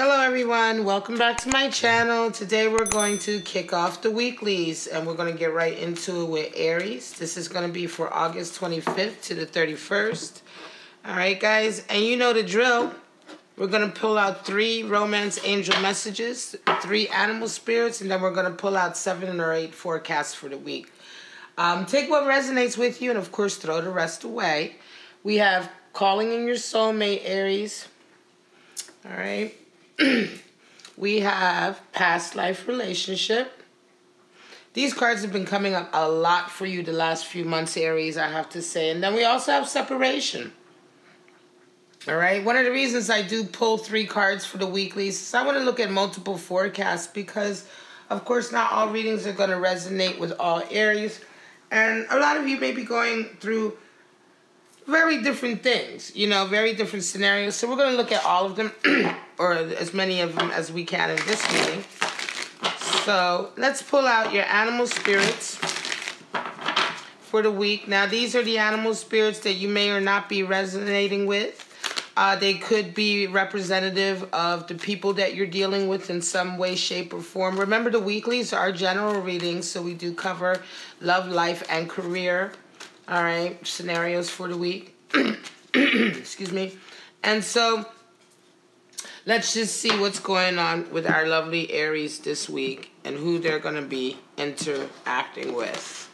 Hello everyone, welcome back to my channel. Today we're going to kick off the weeklies and we're going to get right into it with Aries. This is going to be for August 25th to the 31st. Alright guys, and you know the drill. We're going to pull out 3 romance angel messages, 3 animal spirits, and then we're going to pull out 7 or 8 forecasts for the week. Take what resonates with you and of course throw the rest away. We have calling in your soulmate, Aries. Alright. We have past life relationship. These cards have been coming up a lot for you the last few months, Aries, I have to say. And then we also have separation. All right. One of the reasons I do pull 3 cards for the weeklies is I want to look at multiple forecasts because, of course, not all readings are going to resonate with all Aries. And a lot of you may be going through very different things, you know, very different scenarios. So we're going to look at all of them, or as many of them as we can in this meeting. So let's pull out your animal spirits for the week. Now, these are the animal spirits that you may or not be resonating with. They could be representative of the people that you're dealing with in some way, shape, or form. Remember, the weeklies are general readings, so we do cover love, life, and career. All right, scenarios for the week. Excuse me. And so let's just see what's going on with our lovely Aries this week and who they're going to be interacting with.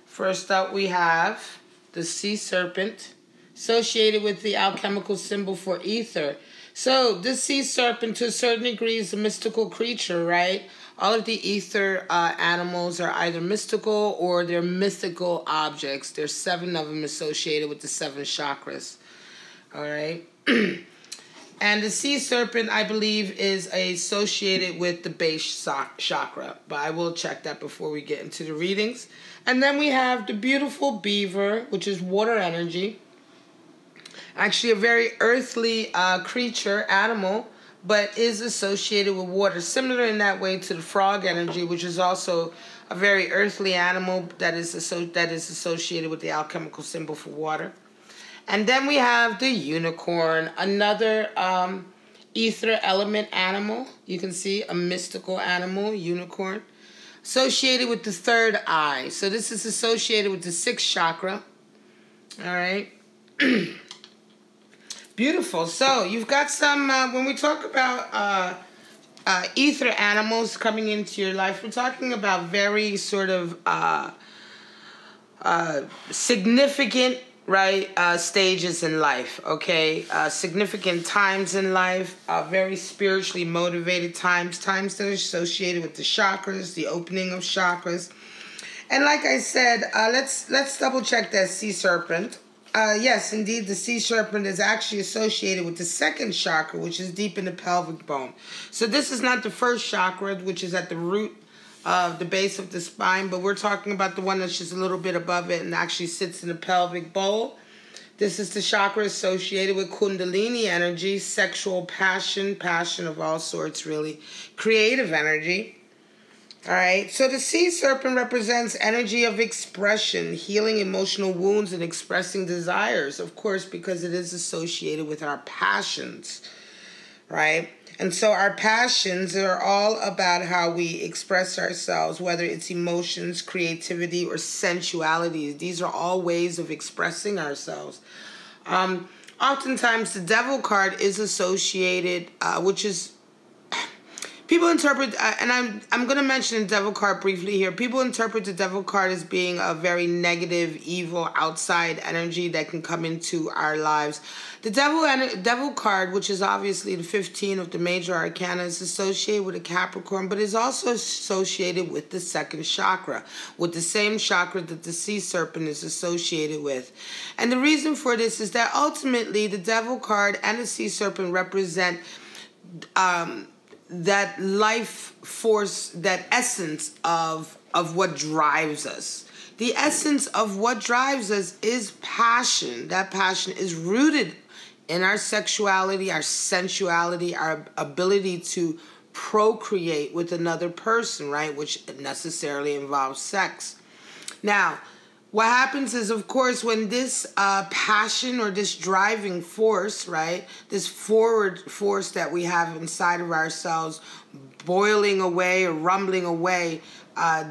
First up, we have the sea serpent associated with the alchemical symbol for ether. So this sea serpent, to a certain degree, is a mystical creature, right? All of the ether animals are either mystical or they're mythical objects. There's 7 of them associated with the 7 chakras. All right. And the sea serpent, I believe, is associated with the base chakra. But I will check that before we get into the readings. And then we have the beautiful beaver, which is water energy. Actually, a very earthly creature, animal, but is associated with water, similar in that way to the frog energy, which is also a very earthly animal that is associated with the alchemical symbol for water. And then we have the unicorn, another ether element animal. You can see a mystical animal, unicorn, associated with the 3rd eye. So this is associated with the 6th chakra. All right. Beautiful. So you've got some, when we talk about ether animals coming into your life, we're talking about very sort of significant, right, stages in life, okay? Significant times in life, very spiritually motivated times that are associated with the chakras, the opening of chakras. And like I said, let's double check that sea serpent. Yes, indeed, the sea serpent is actually associated with the 2nd chakra, which is deep in the pelvic bone. So this is not the 1st chakra, which is at the root of the base of the spine, but we're talking about the one that's just a little bit above it and actually sits in the pelvic bowl. This is the chakra associated with Kundalini energy, sexual passion of all sorts, really, creative energy. All right, so the sea serpent represents energy of expression, healing emotional wounds, and expressing desires, of course, because it is associated with our passions, right? And so our passions are all about how we express ourselves, whether it's emotions, creativity, or sensuality. These are all ways of expressing ourselves. Oftentimes, the devil card is associated, which is... People interpret, and I'm going to mention the devil card briefly here. People interpret the devil card as being a very negative, evil, outside energy that can come into our lives. The devil card, which is obviously the 15 of the major arcana, is associated with a Capricorn, but is also associated with the 2nd chakra, with the same chakra that the sea serpent is associated with. And the reason for this is that ultimately the devil card and the sea serpent represent... that life force, that essence of what drives us. The essence of what drives us is passion. That passion is rooted in our sexuality, our sensuality, our ability to procreate with another person, right? Which necessarily involves sex. Now, what happens is, of course, when this passion or this driving force, right, this forward force that we have inside of ourselves, boiling away or rumbling away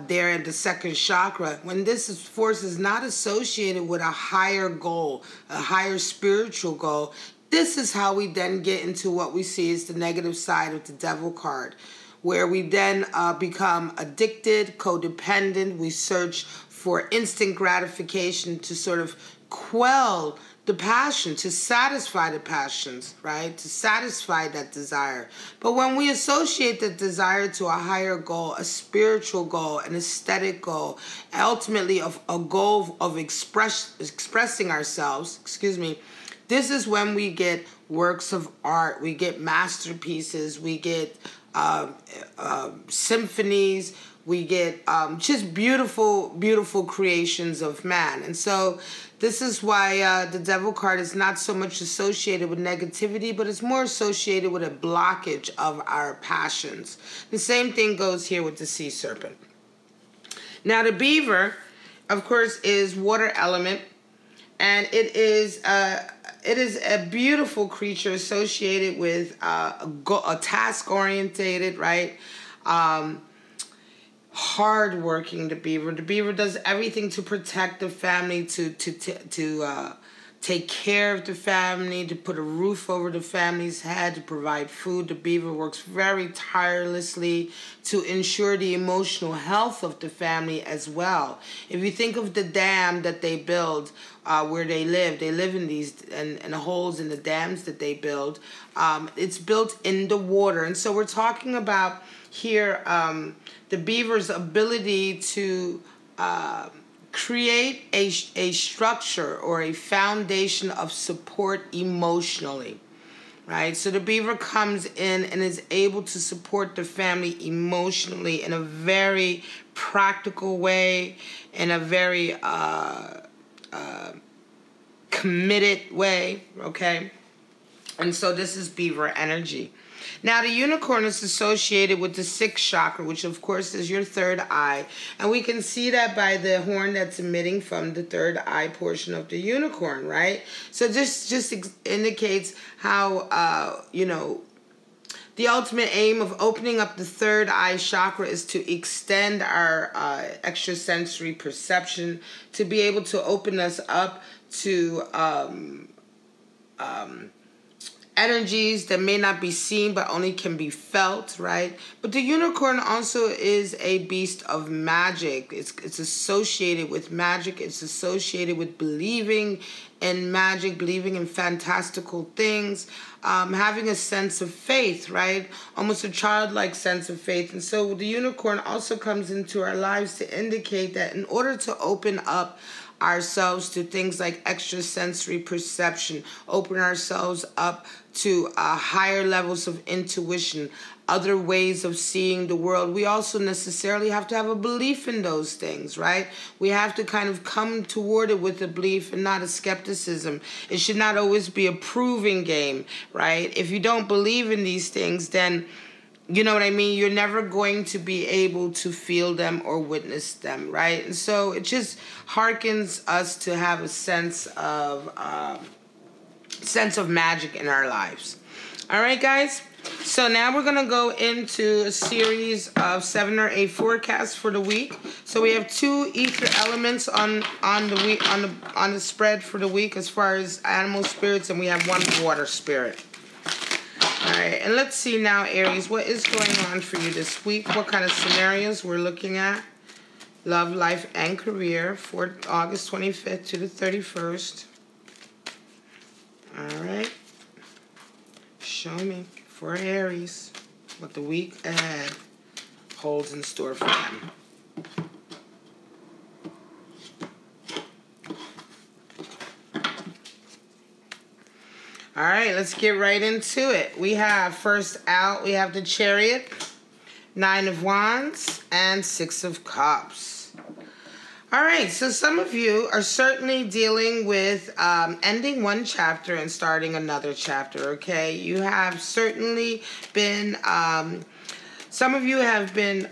there at the second chakra, when force is not associated with a higher goal, a higher spiritual goal, this is how we then get into what we see as the negative side of the devil card, where we then become addicted, codependent. We search for instant gratification to sort of quell the passion, to satisfy the passions, right? To satisfy that desire. But when we associate the desire to a higher goal, a spiritual goal, an aesthetic goal, ultimately a goal of expressing ourselves, this is when we get works of art, we get masterpieces, we get symphonies, we get just beautiful, beautiful creations of man. And so this is why the devil card is not so much associated with negativity, but it's more associated with a blockage of our passions. The same thing goes here with the sea serpent. Now the beaver, of course, is water element, and it is a beautiful creature associated with a task-orientated, right? Hard-working, the beaver. The beaver does everything to protect the family, to take care of the family, to put a roof over the family's head, to provide food. The beaver works very tirelessly to ensure the emotional health of the family as well. If you think of the dam that they build where they live in these and the holes in the dams that they build. It's built in the water. And so we're talking about here the beaver's ability to create a structure or a foundation of support emotionally, right? So the beaver comes in and is able to support the family emotionally in a very practical way, in a very committed way, okay? And so this is beaver energy. Now, the unicorn is associated with the sixth chakra, which, of course, is your third eye. And we can see that by the horn that's emitting from the third eye portion of the unicorn, right? So this just indicates how, the ultimate aim of opening up the third eye chakra is to extend our extrasensory perception, to be able to open us up to energies that may not be seen but only can be felt, right? But the unicorn also is a beast of magic. It's associated with magic. It's associated with believing in magic, believing in fantastical things, having a sense of faith, right? Almost a childlike sense of faith. And so the unicorn also comes into our lives to indicate that in order to open up ourselves to things like extrasensory perception, open ourselves up to higher levels of intuition, other ways of seeing the world, we also necessarily have to have a belief in those things, right? We have to kind of come toward it with a belief and not a skepticism. It should not always be a proving game, right? If you don't believe in these things, then you know what I mean? You're never going to be able to feel them or witness them, right? And so it just harkens us to have a sense of magic in our lives. All right, guys? So now we're going to go into a series of 7 or 8 forecasts for the week. So we have 2 ether elements on the spread for the week as far as animal spirits, and we have 1 water spirit. All right, and let's see now, Aries, what is going on for you this week? What kind of scenarios we're looking at? Love, life, and career for August 25th to the 31st. All right. Show me for Aries what the week ahead holds in store for them. All right, let's get right into it. We have, first out, we have the Chariot, 9 of Wands, and 6 of Cups. All right, so some of you are certainly dealing with ending one chapter and starting another chapter, okay? You have certainly been, some of you have been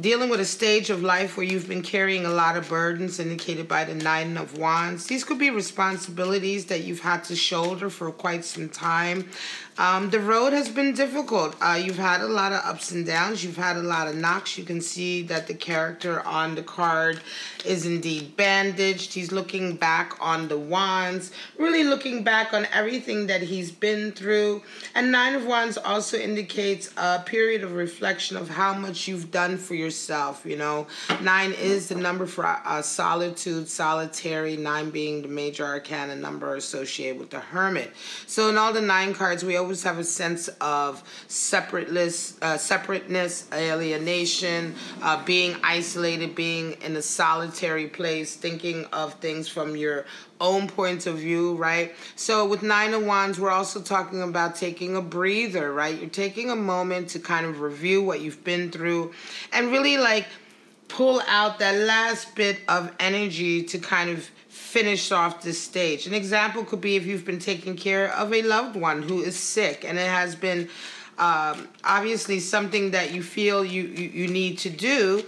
dealing with a stage of life where you've been carrying a lot of burdens, indicated by the Nine of Wands. These could be responsibilities that you've had to shoulder for quite some time. The road has been difficult. You've had a lot of ups and downs. You've had a lot of knocks. You can see that the character on the card is indeed bandaged. He's looking back on the wands, really looking back on everything that he's been through. And Nine of Wands also indicates a period of reflection of how much you've done for yourself. You know, 9 is the number for solitude, solitary, 9 being the major arcana number associated with the Hermit. So in all the 9 cards, we always have a sense of separateness, alienation, being isolated, being in a solitary place, thinking of things from your own point of view, right? So with 9 of Wands, we're also talking about taking a breather, right? You're taking a moment to kind of review what you've been through and really like pull out that last bit of energy to kind of finish off this stage. An example could be if you've been taking care of a loved one who is sick, and it has been obviously something that you feel you need to do,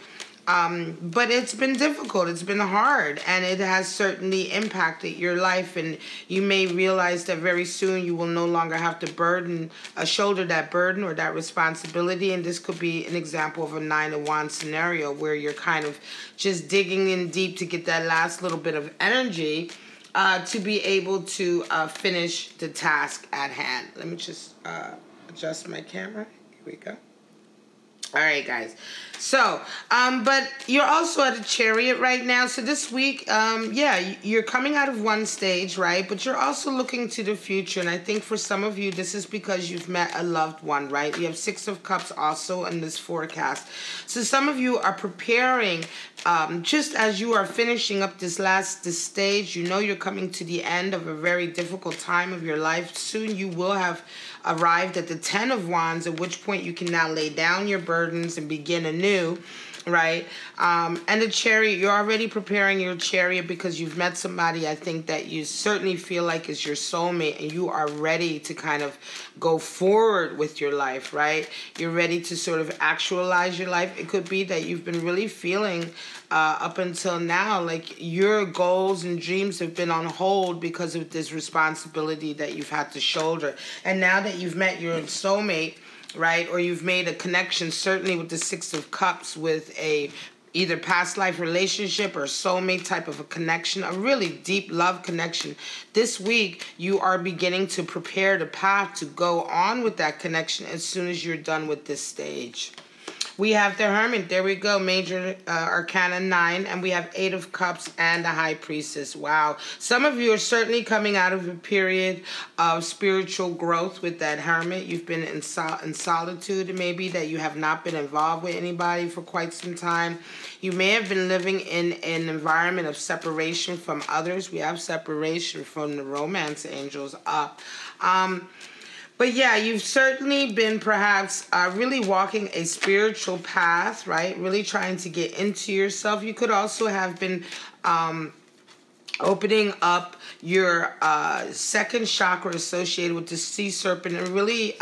but it's been difficult, it's been hard, and it has certainly impacted your life, and you may realize that very soon you will no longer have to shoulder that burden or that responsibility. And this could be an example of a 9 of Wands scenario where you're kind of just digging in deep to get that last little bit of energy to be able to finish the task at hand. Let me just adjust my camera. Here we go. All right, guys. So, but you're also at a Chariot right now. So this week, yeah, you're coming out of one stage, right? But you're also looking to the future. And I think for some of you, this is because you've met a loved one, right? You have 6 of Cups also in this forecast. So some of you are preparing, just as you are finishing up this stage, you know you're coming to the end of a very difficult time of your life. Soon you will have arrived at the 10 of Wands, at which point you can now lay down your burdens and begin anew, right? And the Chariot, you're already preparing your Chariot because you've met somebody, I think, that you certainly feel like is your soulmate, and you are ready to kind of go forward with your life, right? You're ready to sort of actualize your life. It could be that you've been really feeling up until now like your goals and dreams have been on hold because of this responsibility that you've had to shoulder. And now that you've met your soulmate, right, or you've made a connection, certainly with the 6 of Cups, with a either past life relationship or soulmate type of a connection, a really deep love connection. This week, you are beginning to prepare the path to go on with that connection as soon as you're done with this stage. We have the Hermit. There we go. Major Arcana 9. And we have 8 of Cups and the High Priestess. Wow. Some of you are certainly coming out of a period of spiritual growth with that Hermit. You've been in solitude, maybe, that you have not been involved with anybody for quite some time. You may have been living in an environment of separation from others. We have separation from the romance angels up. But yeah, you've certainly been perhaps really walking a spiritual path, right? Really trying to get into yourself. You could also have been opening up your second chakra associated with the sea serpent and really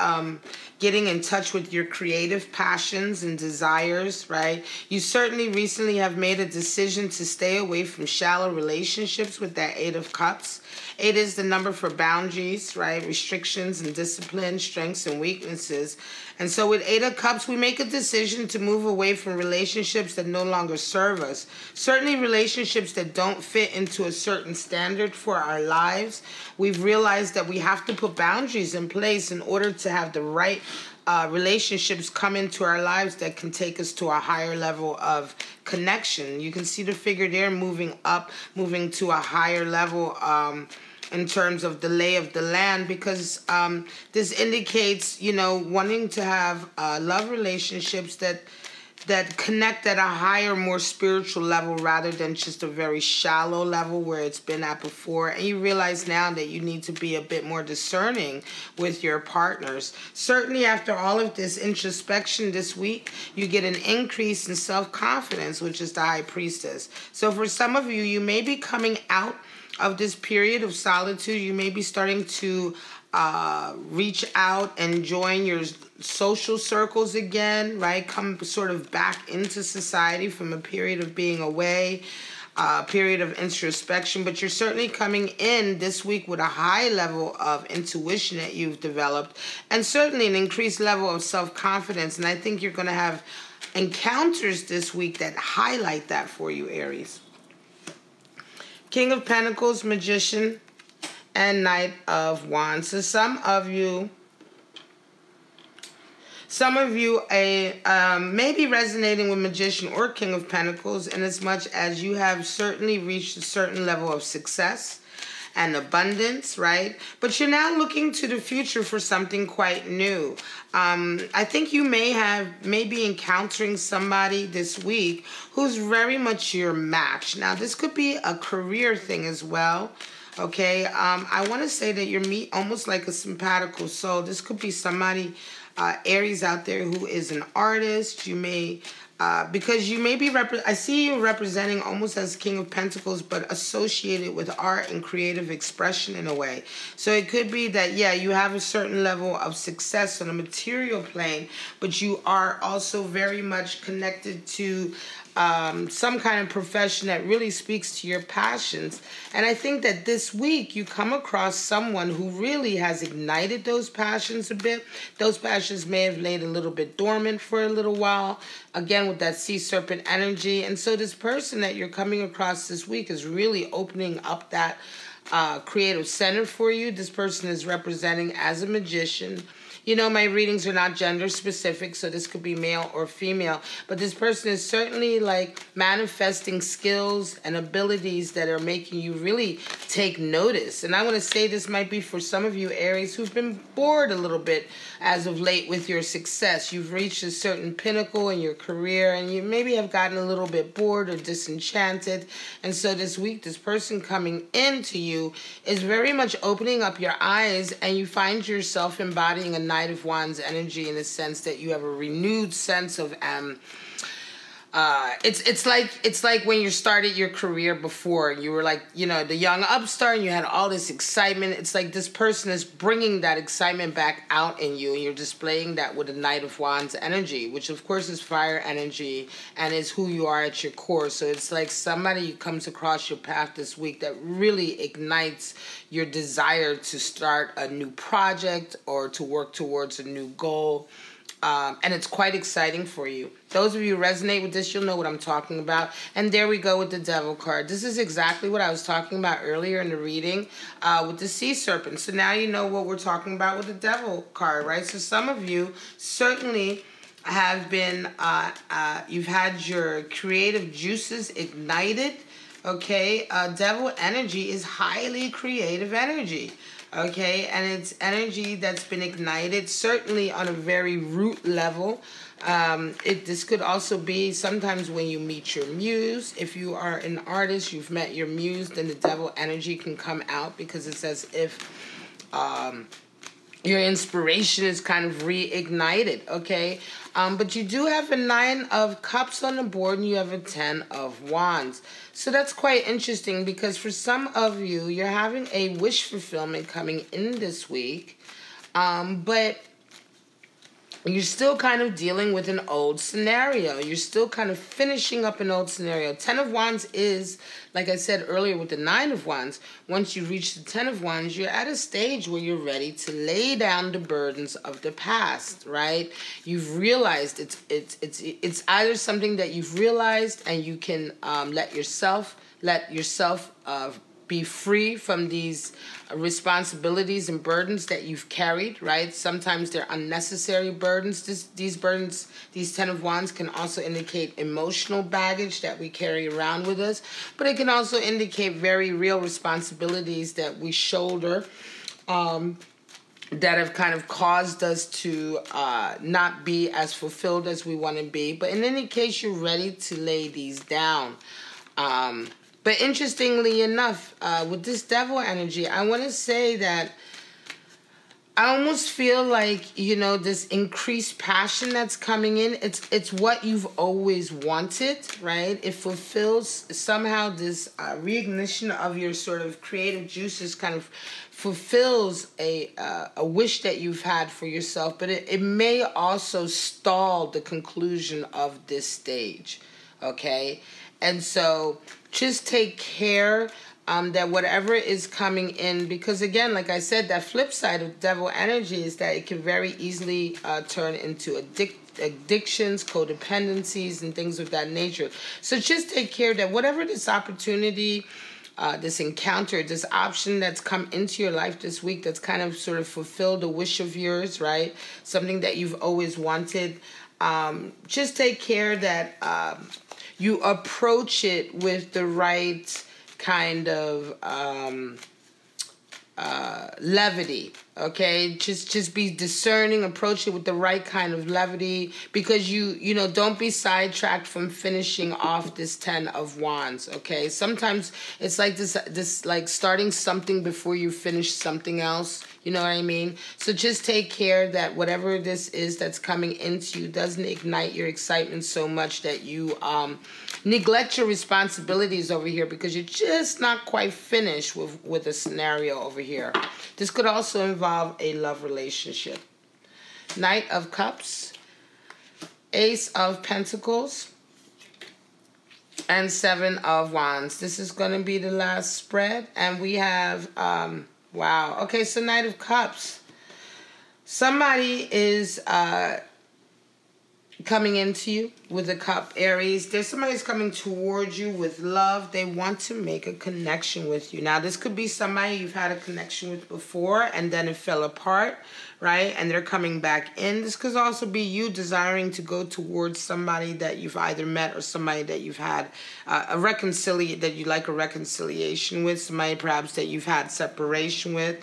getting in touch with your creative passions and desires, right? You certainly recently have made a decision to stay away from shallow relationships with that 8 of Cups. 8 is the number for boundaries, right? Restrictions and discipline, strengths and weaknesses. And so with 8 of Cups, we make a decision to move away from relationships that no longer serve us. Certainly relationships that don't fit into a certain standard for our lives. We've realized that we have to put boundaries in place in order to have the right relationships come into our lives that can take us to a higher level of connection. You can see the figure there moving up, moving to a higher level in terms of the lay of the land, because this indicates, you know, wanting to have love relationships that connect at a higher, more spiritual level rather than just a very shallow level where it's been at before. And you realize now that you need to be a bit more discerning with your partners. Certainly after all of this introspection this week, you get an increase in self-confidence, which is the High Priestess. So for some of you, you may be coming out of this period of solitude, you may be starting to reach out and join your social circles again, right? Come sort of back into society from a period of being away, period of introspection. But you're certainly coming in this week with a high level of intuition that you've developed, and certainly an increased level of self-confidence. And I think you're going to have encounters this week that highlight that for you, Aries. King of Pentacles, Magician, and Knight of Wands. So some of you may be resonating with Magician or King of Pentacles, in as much as you have certainly reached a certain level of success and abundance, right? But you're now looking to the future for something quite new. I think you may be encountering somebody this week who's very much your match. Now, this could be a career thing as well. Okay, I want to say that you're almost like a simpatico soul. This could be somebody, Aries out there, who is an artist. You may, because you may be, I see you representing almost as King of Pentacles, but associated with art and creative expression in a way. So it could be that, yeah, you have a certain level of success on a material plane, but you are also very much connected to some kind of profession that really speaks to your passions. And I think that this week you come across someone who really has ignited those passions a bit. Those passions may have laid a little bit dormant for a little while, again with that sea serpent energy. And so this person that you're coming across this week is really opening up that creative center for you. This person is representing as a magician. You know, my readings are not gender specific, so this could be male or female. But this person is certainly like manifesting skills and abilities that are making you really take notice. And I want to say this might be for some of you, Aries, who've been bored a little bit as of late with your success. You've reached a certain pinnacle in your career, and you maybe have gotten a little bit bored or disenchanted. And so this week, this person coming into you is very much opening up your eyes, and you find yourself embodying a Knight of Wands energy, in the sense that you have a renewed sense of it's like when you started your career before, you were like, you know, the young upstart, and you had all this excitement. It's like this person is bringing that excitement back out in you, and you're displaying that with a Knight of Wands energy, which of course is fire energy and is who you are at your core. So it's like somebody who comes across your path this week that really ignites your desire to start a new project or to work towards a new goal. And it's quite exciting for you. Those of you who resonate with this, you'll know what I'm talking about. And there we go with the Devil card. This is exactly what I was talking about earlier in the reading with the Sea Serpent. So now you know what we're talking about with the Devil card, right? So some of you certainly have been, you've had your creative juices ignited, okay? Devil energy is highly creative energy. Okay, and it's energy that's been ignited, certainly on a very root level. This could also be sometimes when you meet your muse. If you are an artist, you've met your muse, then the Devil energy can come out, because it's as if your inspiration is kind of reignited, okay? But you do have a 9 of Cups on the board, and you have a 10 of Wands. So that's quite interesting, because for some of you, you're having a wish fulfillment coming in this week, but you're still kind of dealing with an old scenario. You're still kind of finishing up an old scenario. 10 of Wands is, like I said earlier with the 9 of Wands, once you reach the 10 of Wands, you're at a stage where you're ready to lay down the burdens of the past, right? You've realized it's either something that you've realized, and you can let yourself be free from these responsibilities and burdens that you've carried, right? Sometimes they're unnecessary burdens. These burdens, these 10 of Wands, can also indicate emotional baggage that we carry around with us, but it can also indicate very real responsibilities that we shoulder, that have kind of caused us to not be as fulfilled as we want to be. But in any case, you're ready to lay these down. But interestingly enough, with this Devil energy, I want to say that I almost feel like, you know, this increased passion that's coming in, it's what you've always wanted, right? It fulfills somehow this reignition of your sort of creative juices, kind of fulfills a wish that you've had for yourself, but it may also stall the conclusion of this stage, okay? And so just take care that whatever is coming in, because again, like I said, that flip side of devil energy is that it can very easily turn into addictions, codependencies, and things of that nature. So just take care that whatever this opportunity, this encounter, this option that's come into your life this week that's kind of sort of fulfilled a wish of yours, right? Something that you've always wanted. Just take care that you approach it with the right kind of levity, okay? Just be discerning, approach it with the right kind of levity, because you know, don't be sidetracked from finishing off this 10 of Wands, okay? Sometimes it's like this like starting something before you finish something else, you know what I mean? So just take care that whatever this is that's coming into you doesn't ignite your excitement so much that you neglect your responsibilities over here, because you're just not quite finished with a scenario over here. This could also involve a love relationship. Knight of Cups, Ace of Pentacles, and Seven of Wands. This is going to be the last spread, and we have wow. Okay, so Knight of Cups. Somebody is coming into you with a cup, Aries. There's somebody who's coming towards you with love. They want to make a connection with you. Now, this could be somebody you've had a connection with before and then it fell apart, right? And they're coming back in. This could also be you desiring to go towards somebody that you've either met or somebody that you've had that you like a reconciliation with, somebody perhaps that you've had separation with.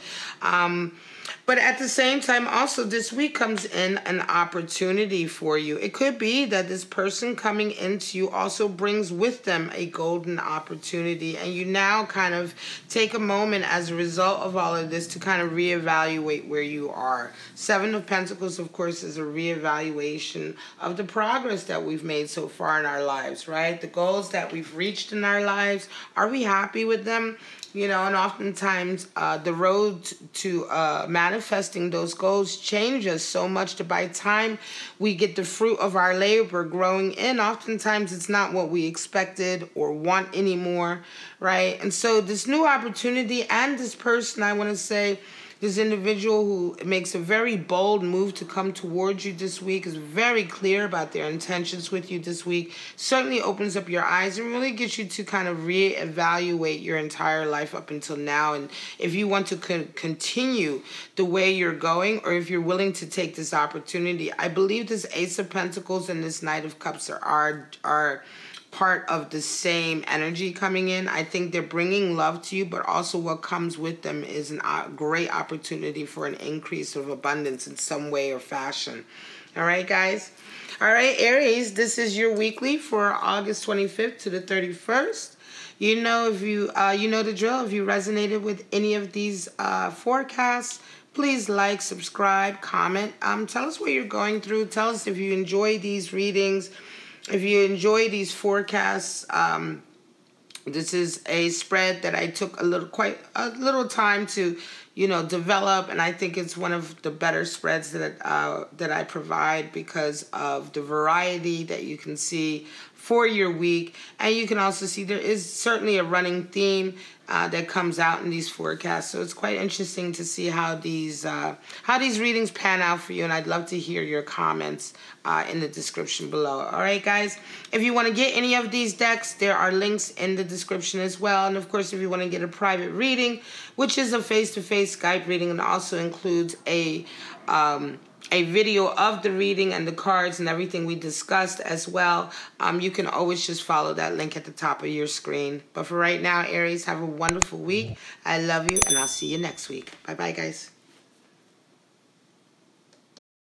But at the same time, also this week comes in an opportunity for you. It could be that this person coming into you also brings with them a golden opportunity, and you now kind of take a moment as a result of all of this to kind of reevaluate where you are. Seven of Pentacles, of course, is a reevaluation of the progress that we've made so far in our lives, right? The goals that we've reached in our lives, are we happy with them? You know, and oftentimes the road to manifesting those goals changes so much that by the time we get the fruit of our labor growing in, oftentimes it's not what we expected or want anymore, right? And so this new opportunity and this person, I want to say, this individual who makes a very bold move to come towards you this week, is very clear about their intentions with you this week, certainly opens up your eyes and really gets you to kind of reevaluate your entire life up until now. And if you want to continue the way you're going, or if you're willing to take this opportunity, I believe this Ace of Pentacles and this Knight of Cups are part of the same energy coming in. I think they're bringing love to you, but also what comes with them is a great opportunity for an increase of abundance in some way or fashion. All right, guys? All right, Aries, this is your weekly for August 25th to the 31st. You know, if you know the drill. If you resonated with any of these forecasts, please like, subscribe, comment. Tell us what you're going through. Tell us if you enjoy these readings. If you enjoy these forecasts, this is a spread that I took quite a little time to, you know, develop, and I think it's one of the better spreads that I provide because of the variety that you can see for your week. And you can also see there is certainly a running theme that comes out in these forecasts. So it's quite interesting to see how these readings pan out for you. And I'd love to hear your comments in the description below. All right, guys. If you want to get any of these decks, there are links in the description as well. And of course, if you want to get a private reading, which is a face-to-face Skype reading, and also includes a video of the reading and the cards and everything we discussed as well, you can always just follow that link at the top of your screen. But for right now, Aries, have a wonderful week. I love you, and I'll see you next week. Bye-bye, guys.